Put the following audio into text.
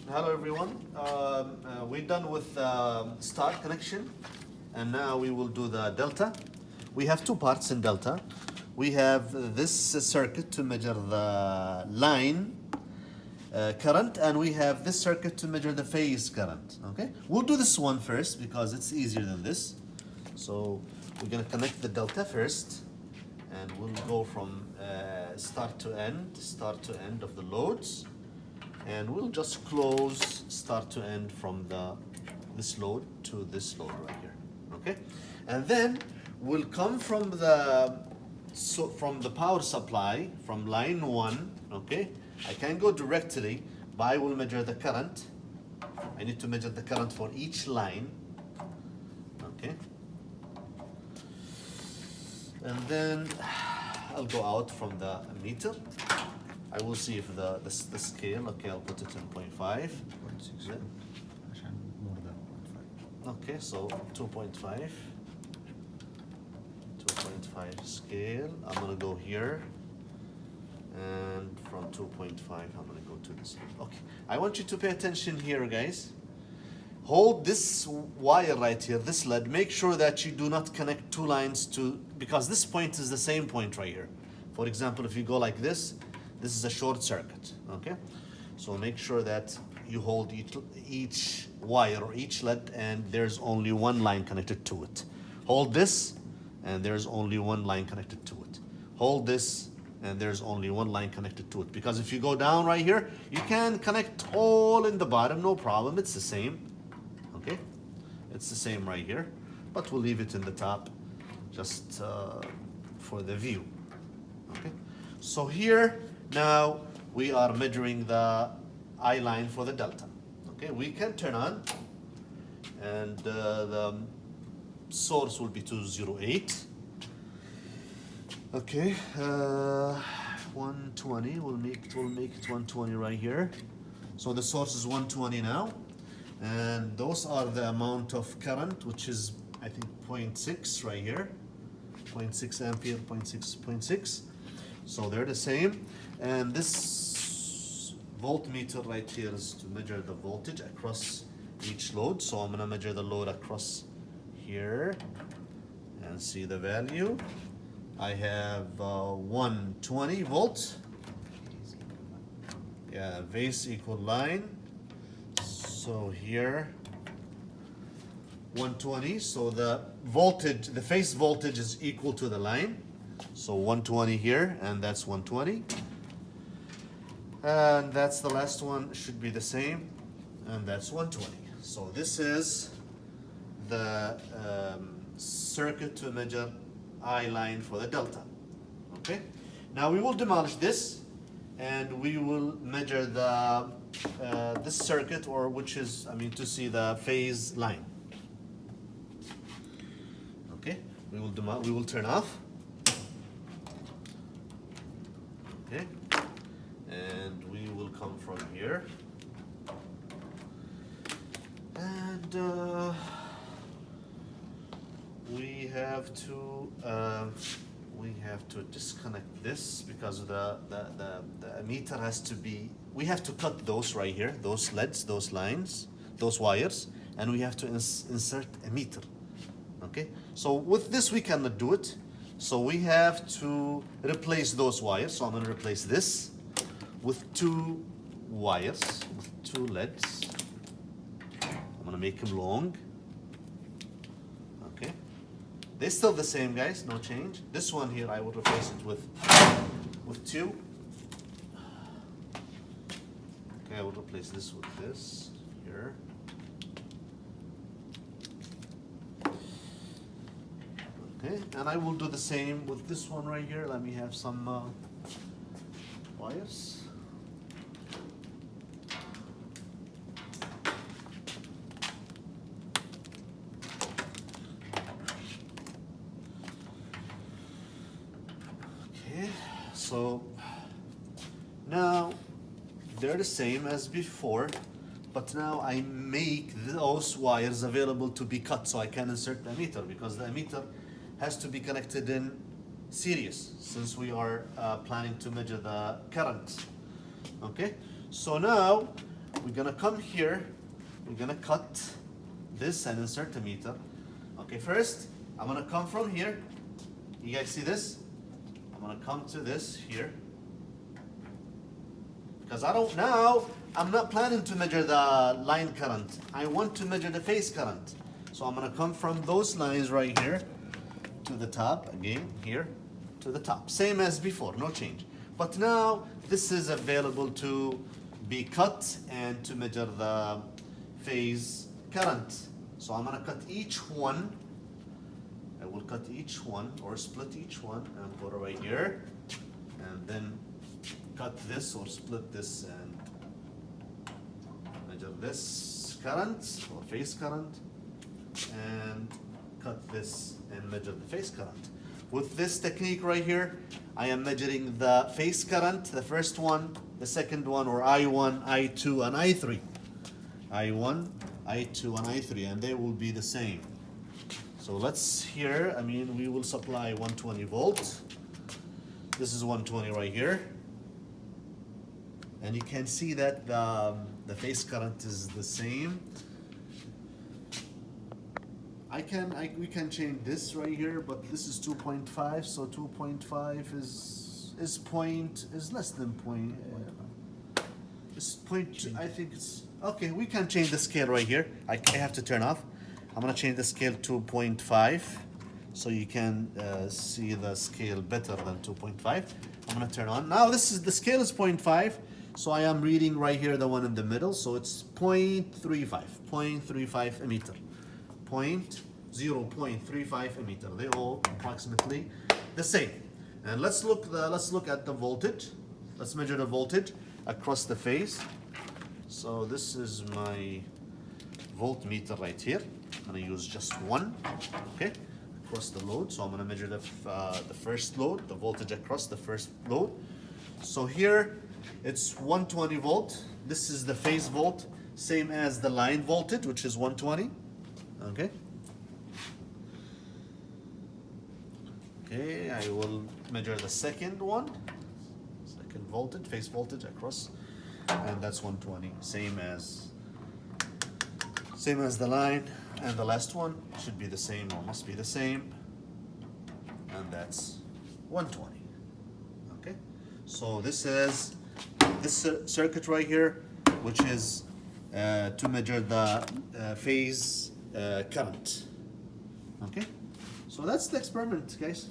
Hello everyone. We're done with start connection, and now we will do the delta. We have two parts in delta. We have this circuit to measure the line current, and we have this circuit to measure the phase current. Okay, we'll do this one first because it's easier than this. So we're gonna connect the delta first, and we'll go from start to end of the loads. And we'll just close start to end from this load to this load right here, okay? And then we'll come from the power supply from line 1, okay? I can go directly, but I will measure the current. I need to measure the current for each line, okay? And then I'll go out from the meter. I will see if the scale, okay, I'll put it in 0.5. Okay, so 2.5 scale. I'm gonna go here, and from 2.5 I'm gonna go to this. Okay, I want you to pay attention here, guys. Hold this wire right here, this lead. Make sure that you do not connect two lines because this point is the same point right here. For example, if you go like this is a short circuit, okay? So make sure that you hold each wire or each lead, and there's only one line connected to it. Hold this, and there's only one line connected to it. Hold this, and there's only one line connected to it. Because if you go down right here, you can connect all in the bottom, no problem, it's the same, okay? It's the same right here, but we'll leave it in the top just for the view, okay? So here, now we are measuring the I line for the delta. Okay, we can turn on, and the source will be 208. Okay, 120. We'll make it 120 right here. So the source is 120 now, and those are the amount of current, which is I think 0.6 right here, 0.6 ampere, 0.6. So they're the same. And this voltmeter right here is to measure the voltage across each load. So I'm gonna measure the load across here and see the value. I have 120 volts. Yeah, base equal line. So here 120. So the voltage, the phase voltage is equal to the line. So 120 here, and that's 120. And that's the last one, should be the same, and that's 120. So this is the circuit to measure I line for the delta, okay? Now we will demolish this, and we will measure this circuit, or which is, to see the phase line. Okay, we will turn off. Okay, and we will come from here, and we have to disconnect this because the emitter has to be. We have to cut those right here, those LEDs, those lines, those wires, and we have to insert a meter. Okay, so with this we cannot do it. So we have to replace those wires. So I'm going to replace this with two wires, with two LEDs. I'm going to make them long. Okay. They're still the same, guys, no change. This one here, I will replace it with two. Okay, I will replace this with this here. Okay, and I will do the same with this one right here. Let me have some wires. Okay, so now they're the same as before, but now I make those wires available to be cut so I can insert the emitter, because the emitter has to be connected in series since we are planning to measure the current. Okay, so now we're gonna come here, we're gonna cut this and insert a meter. Okay, first, I'm gonna come from here. You guys see this? I'm gonna come to this here. Because I'm not planning to measure the line current. I want to measure the phase current. So I'm gonna come from those lines right here to the top, again, here, to the top. Same as before, no change. But now, this is available to be cut and to measure the phase current. So I'm gonna cut each one. I will cut each one or split each one and put it right here. And then cut this or split this and measure this current or phase current. And cut this and measure the phase current. With this technique right here, I am measuring the phase current, the first one, the second one, or I1, I2, and I3. I1, I2, and I3, and they will be the same. So let's here, we will supply 120 volts. This is 120 right here. And you can see that the phase current is the same. We can change this right here, but this is 2.5, so 2.5 is less than point. It's point. I think it's okay. We can change the scale right here. I have to turn off. I'm gonna change the scale to 0.5, so you can see the scale better than 2.5. I'm gonna turn on. Now the scale is 0.5, so I am reading right here the one in the middle. So it's 0.35 a meter. 0.35 a meter. They all approximately the same. And let's look at the voltage. Let's measure the voltage across the phase. So this is my voltmeter right here. I'm gonna use just one, okay, across the load. So I'm gonna measure the first load, the voltage across the first load. So here it's 120 volt. This is the phase volt, same as the line voltage, which is 120. Okay. Okay, I will measure the second one. Second voltage, phase voltage across, and that's 120. Same as the line, and the last one should be the same or must be the same, and that's 120. Okay. So this is this circuit right here, which is to measure the phase current. Okay, so that's the experiment, guys.